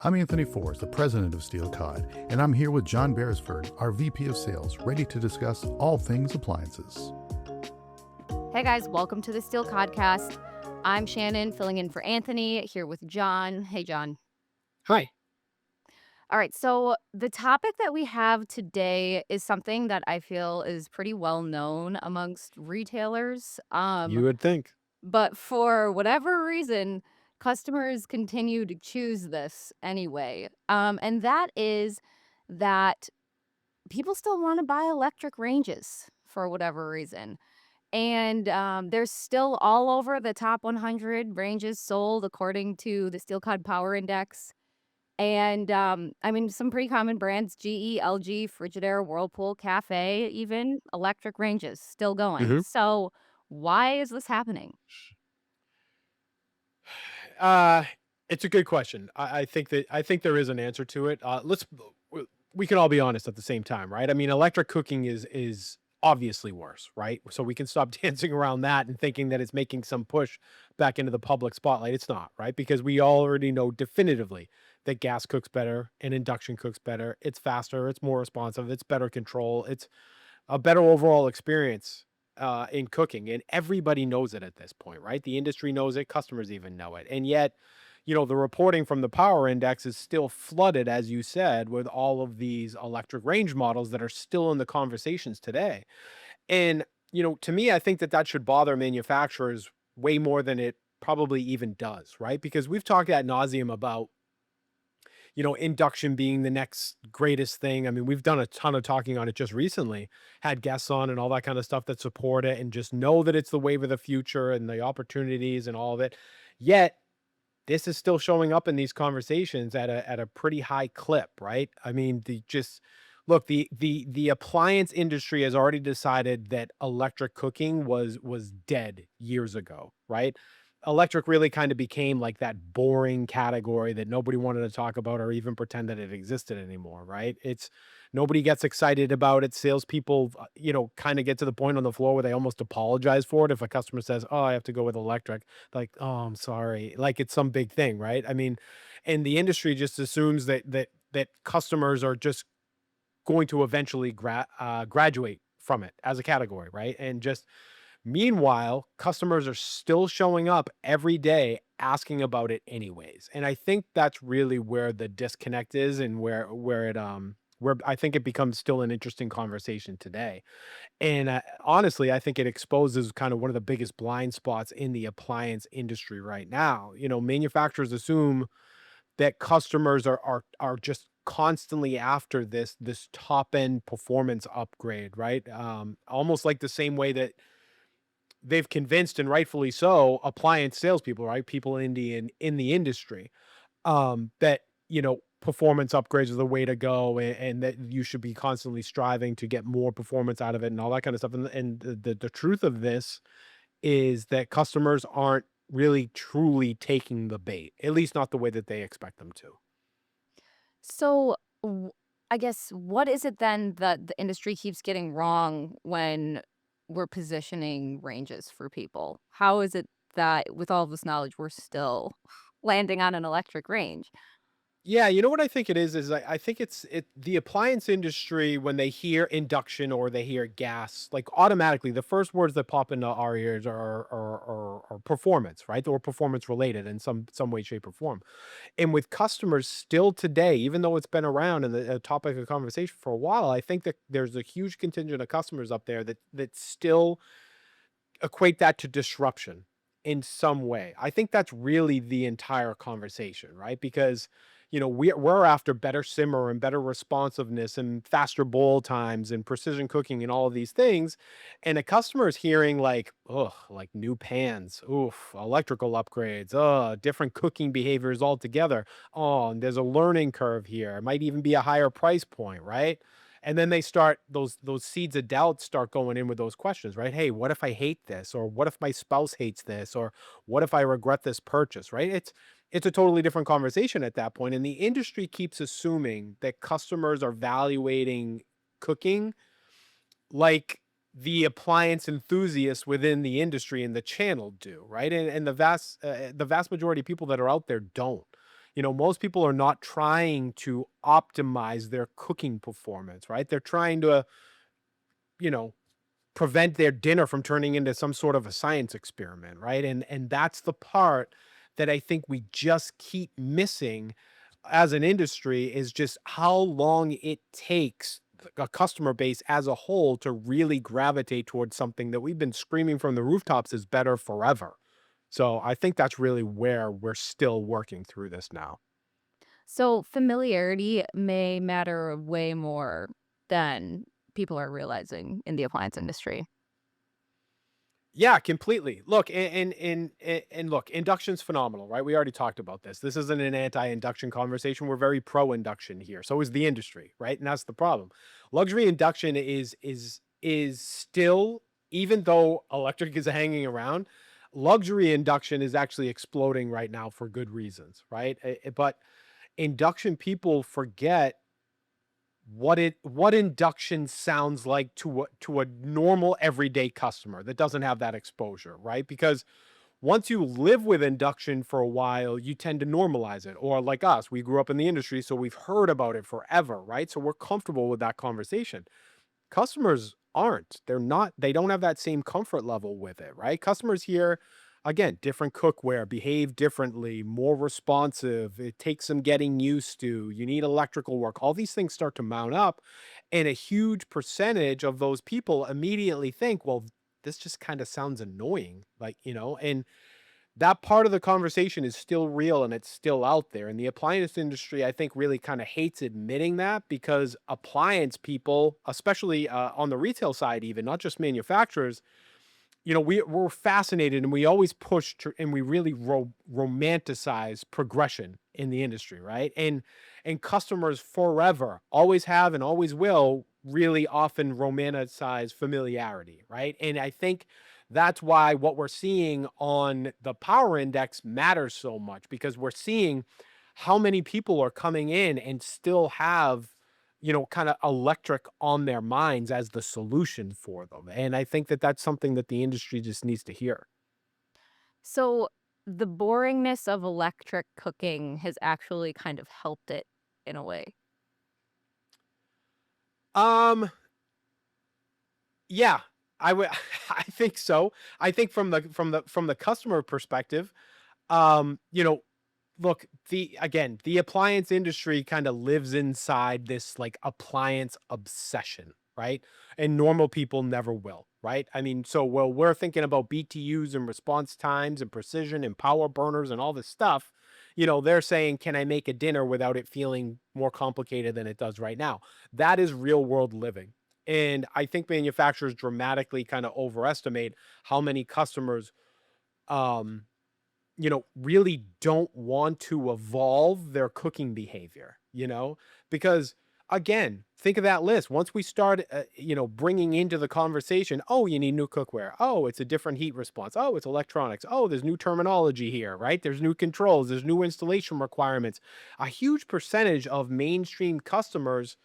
I'm Anthony Forrest, the president of Steel Cod, and I'm here with John Beresford, our VP of Sales, ready to discuss all things appliances. Hey guys, welcome to the Steel Codcast. I'm Shannon, filling in for Anthony, here with John. Hey, John. Hi. All right, so the topic that we have today is something that I feel is pretty well known amongst retailers. You would think. But for whatever reason, customers continue to choose this anyway. And that is that people still want to buy electric ranges for whatever reason. And, there's still all over the top 100 ranges sold according to the Steel Cod Power Index. And, I mean, some pretty common brands, GE, LG, Frigidaire, Whirlpool, Café, even electric ranges still going. Mhm. So why is this happening? Uh, it's a good question. I think there is an answer to it. We can all be honest at the same time, right? I mean, electric cooking is obviously worse, right? So we can stop dancing around that and thinking that it's making some push back into the public spotlight. It's not, right? Because we already know definitively that gas cooks better and induction cooks better. It's faster, it's more responsive, it's better control, it's a better overall experience in cooking, and everybody knows it at this point, right? The industry knows it, customers even know it, and yet, the reporting from the Power Index is still flooded, as you said, with all of these electric range models that are still in the conversations today. And to me, I think that that should bother manufacturers way more than it probably even does, right? Because we've talked ad nauseum about induction being the next greatest thing. I mean, we've done a ton of talking on it just recently, had guests on and all that kind of stuff that support it and just know that it's the wave of the future and the opportunities and all of it. Yet, this is still showing up in these conversations at a pretty high clip, right? I mean, the appliance industry has already decided that electric cooking was dead years ago, right? Electric really kind of became like that boring category that nobody wanted to talk about or even pretend that it existed anymore, right? It's nobody gets excited about it. Salespeople, kind of get to the point on the floor where they almost apologize for it if a customer says, "Oh, I have to go with electric." Like, "Oh, I'm sorry," like it's some big thing, right? I mean, and the industry just assumes that customers are just going to eventually graduate from it as a category, right? And just meanwhile, customers are still showing up every day asking about it anyways. And I think that's really where the disconnect is and where I think it becomes still an interesting conversation today. And honestly, I think it exposes kind of one of the biggest blind spots in the appliance industry right now. Manufacturers assume that customers are just constantly after this top end performance upgrade, right? Almost like the same way that they've convinced, and rightfully so, appliance salespeople, right? People in the industry, that performance upgrades are the way to go, and that you should be constantly striving to get more performance out of it, and all that kind of stuff. And the truth of this is that customers aren't really truly taking the bait, at least not the way that they expect them to. So I guess what is it then that the industry keeps getting wrong when we're positioning ranges for people? How is it that with all this knowledge, we're still landing on an electric range? Yeah, you know what I think it is I think the appliance industry, when they hear induction or they hear gas, like automatically the first words that pop into our ears are performance, right? Or performance related in some way, shape, or form. And with customers still today, even though it's been around and a topic of conversation for a while, I think that there's a huge contingent of customers up there that still equate that to disruption in some way. I think that's really the entire conversation, right? Because we're after better simmer and better responsiveness and faster boil times and precision cooking and all of these things. And a customer is hearing like, oh, like new pans, oof, electrical upgrades, different cooking behaviors altogether. Oh, and there's a learning curve here. It might even be a higher price point, right? And then they start those seeds of doubt start going in with those questions, right? Hey, what if I hate this? Or what if my spouse hates this? Or what if I regret this purchase, right? It's a totally different conversation at that point. And the industry keeps assuming that customers are evaluating cooking like the appliance enthusiasts within the industry and the channel do, right? And the vast majority of people that are out there don't. Most people are not trying to optimize their cooking performance, right? They're trying to, you know, prevent their dinner from turning into some sort of a science experiment, right? And that's the part that I think we just keep missing as an industry, is just how long it takes a customer base as a whole to really gravitate towards something that we've been screaming from the rooftops is better forever. So I think that's really where we're still working through this now. So familiarity may matter way more than people are realizing in the appliance industry. Yeah, completely. Look, and look, induction's phenomenal, right? We already talked about this. This isn't an anti-induction conversation. We're very pro-induction here. So is the industry, right? And that's the problem. Luxury induction is still, even though electric is hanging around, luxury induction is actually exploding right now for good reasons, right? But induction, people forget what induction sounds like to a normal everyday customer that doesn't have that exposure, right? Because once you live with induction for a while, you tend to normalize it. Or like us, we grew up in the industry, so we've heard about it forever, right? So we're comfortable with that conversation. Customers aren't. They don't have that same comfort level with it, right? Customers here, again, different cookware, behave differently, more responsive. It takes some getting used to. You need electrical work. All these things start to mount up. And a huge percentage of those people immediately think, well, this just kind of sounds annoying. And that part of the conversation is still real and it's still out there. And the appliance industry, I think, really kind of hates admitting that, because appliance people, especially on the retail side, even not just manufacturers, we're fascinated and we always push and we really romanticize progression in the industry, right? And customers forever always have and always will really often romanticize familiarity, right? And I think that's why what we're seeing on the power index matters so much, because we're seeing how many people are coming in and still have, kind of electric on their minds as the solution for them. And I think that that's something that the industry just needs to hear. So the boringness of electric cooking has actually kind of helped it in a way. Um, yeah, I would I think so. I think from the customer perspective, you know, look, the appliance industry kind of lives inside this like appliance obsession, right? And normal people never will, right? I mean, so while we're thinking about BTUs and response times and precision and power burners and all this stuff, they're saying, can I make a dinner without it feeling more complicated than it does right now? That is real world living. And I think manufacturers dramatically kind of overestimate how many customers um really don't want to evolve their cooking behavior, because again, think of that list. Once we start, bringing into the conversation, oh, you need new cookware. Oh, it's a different heat response. Oh, it's electronics. Oh, there's new terminology here, right? There's new controls. There's new installation requirements. A huge percentage of mainstream customers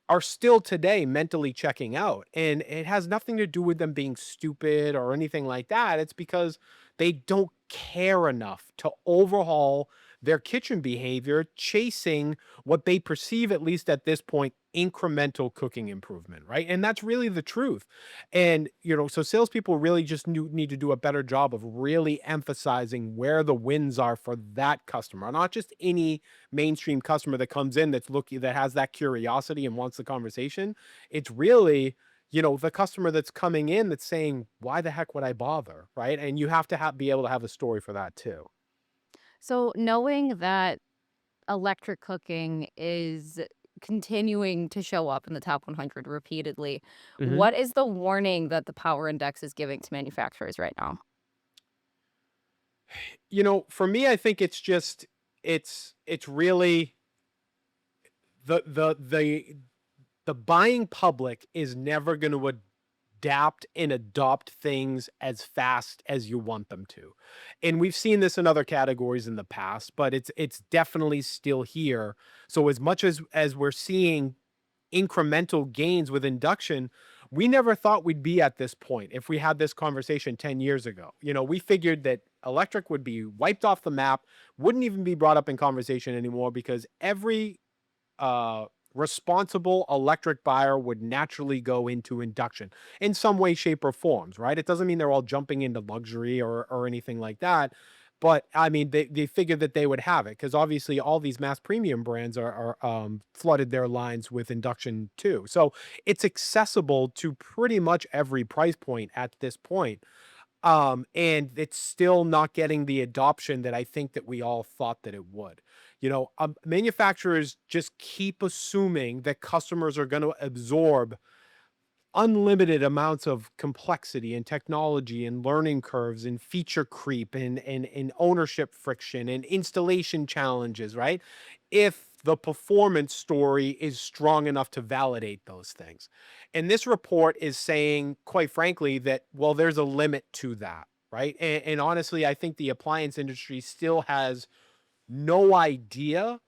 are still today mentally checking out. And it has nothing to do with them being stupid or anything like that. It's because they don't care enough to overhaul their kitchen behavior, chasing what they perceive, at least at this point, incremental cooking improvement, right? And that's really the truth. And, so salespeople really just need to do a better job of really emphasizing where the wins are for that customer, not just any mainstream customer that comes in that has that curiosity and wants the conversation. It's really, the customer that's coming in that's saying, why the heck would I bother, right? And you have to be able to have a story for that too. So knowing that electric cooking is continuing to show up in the top 100 repeatedly, Mhm. what is the warning that the power index is giving to manufacturers right now? For me, I think it's really the buying public is never going to adapt and adopt things as fast as you want them to. And we've seen this in other categories in the past, but it's definitely still here. So as much as we're seeing incremental gains with induction, we never thought we'd be at this point if we had this conversation 10 years ago. We figured that Electric would be wiped off the map, wouldn't even be brought up in conversation anymore, because every responsible electric buyer would naturally go into induction in some way, shape, or forms, right? It doesn't mean they're all jumping into luxury or anything like that. But I mean, they figured that they would have it, because obviously all these mass premium brands are flooded their lines with induction too. So it's accessible to pretty much every price point at this point. And it's still not getting the adoption that I think that we all thought that it would. Manufacturers just keep assuming that customers are going to absorb unlimited amounts of complexity and technology and learning curves and feature creep and ownership friction and installation challenges, right? If the performance story is strong enough to validate those things. And this report is saying, quite frankly, that, well, there's a limit to that, right? And honestly, I think the appliance industry still has no idea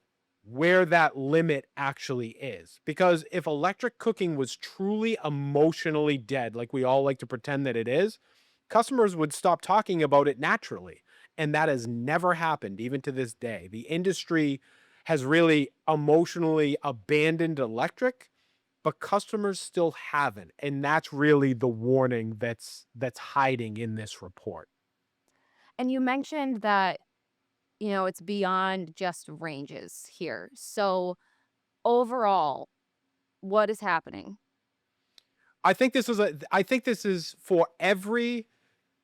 where that limit actually is. Because if electric cooking was truly emotionally dead, like we all like to pretend that it is, customers would stop talking about it naturally. And that has never happened, even to this day. The industry has really emotionally abandoned electric, but customers still haven't. And that's really the warning that's hiding in this report. And you mentioned that, it's beyond just ranges here. So overall, what is happening? I think this is for every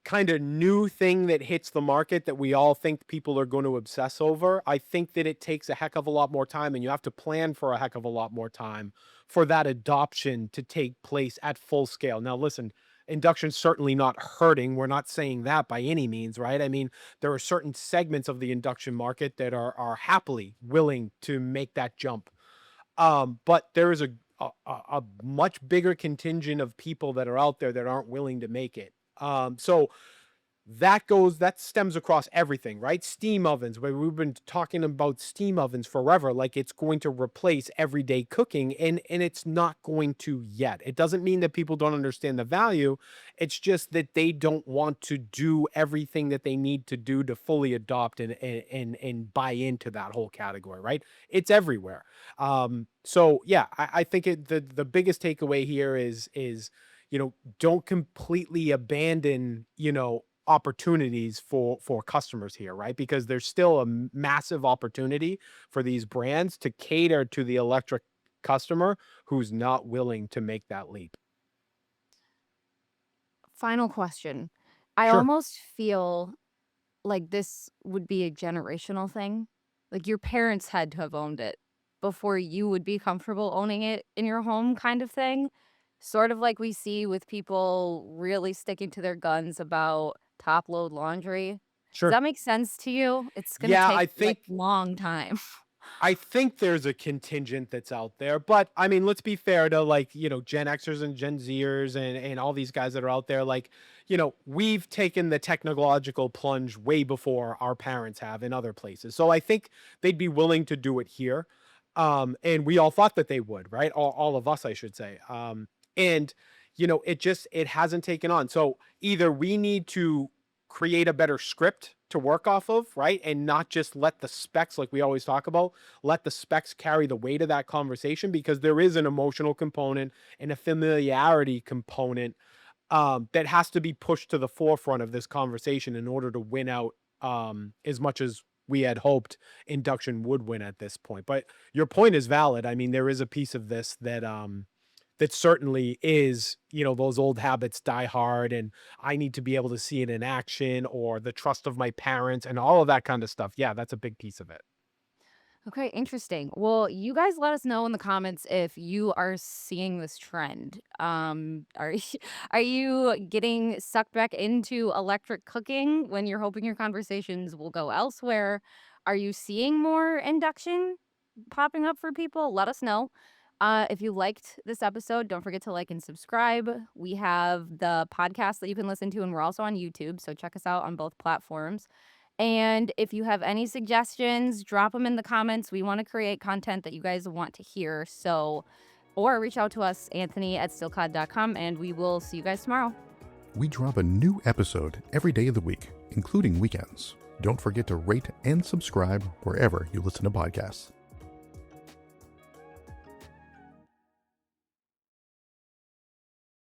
kind of new thing that hits the market that we all think people are going to obsess over. I think that it takes a heck of a lot more time, and you have to plan for a heck of a lot more time for that adoption to take place at full scale. Now, listen, induction's certainly not hurting. We're not saying that by any means, right? I mean, there are certain segments of the induction market that are happily willing to make that jump. But there is a much bigger contingent of people that are out there that aren't willing to make it. So that stems across everything, right? Steam ovens, where we've been talking about steam ovens forever, like it's going to replace everyday cooking, and it's not going to yet. It doesn't mean that people don't understand the value. It's just that they don't want to do everything that they need to do to fully adopt and buy into that whole category, right? It's everywhere. So yeah, I think the biggest takeaway here is don't completely abandon, opportunities for customers here, right? Because there's still a massive opportunity for these brands to cater to the electric customer who's not willing to make that leap. Final question. I Sure. almost feel like this would be a generational thing. Like your parents had to have owned it before you would be comfortable owning it in your home, kind of thing. Sort of like we see with people really sticking to their guns about top load laundry. Does Sure. that make sense to you? It's gonna Yeah, take like long time. I think there's a contingent that's out there, but I mean, let's be fair to, like, Gen Xers and Gen Zers and all these guys that are out there. Like, we've taken the technological plunge way before our parents have in other places. So I think they'd be willing to do it here. And we all thought that they would, right? All of us, I should say. And it hasn't taken on. So either we need to create a better script to work off of, right? And not just let the specs, like we always talk about, let the specs carry the weight of that conversation, because there is an emotional component and a familiarity component that has to be pushed to the forefront of this conversation in order to win out, as much as we had hoped induction would win at this point. But your point is valid. I mean, there is a piece of this that certainly is, those old habits die hard, and I need to be able to see it in action, or the trust of my parents and all of that kind of stuff. Yeah, that's a big piece of it. Okay, interesting. Well, you guys let us know in the comments if you are seeing this trend. Are you, are you getting sucked back into electric cooking when you're hoping your conversations will go elsewhere? Are you seeing more induction popping up for people? Let us know. If you liked this episode, don't forget to like and subscribe. We have the podcast that you can listen to, and we're also on YouTube, so check us out on both platforms. And if you have any suggestions, drop them in the comments. We want to create content that you guys want to hear. So, or reach out to us, Anthony at steelcod.com, and we will see you guys tomorrow. We drop a new episode every day of the week, including weekends. Don't forget to rate and subscribe wherever you listen to podcasts.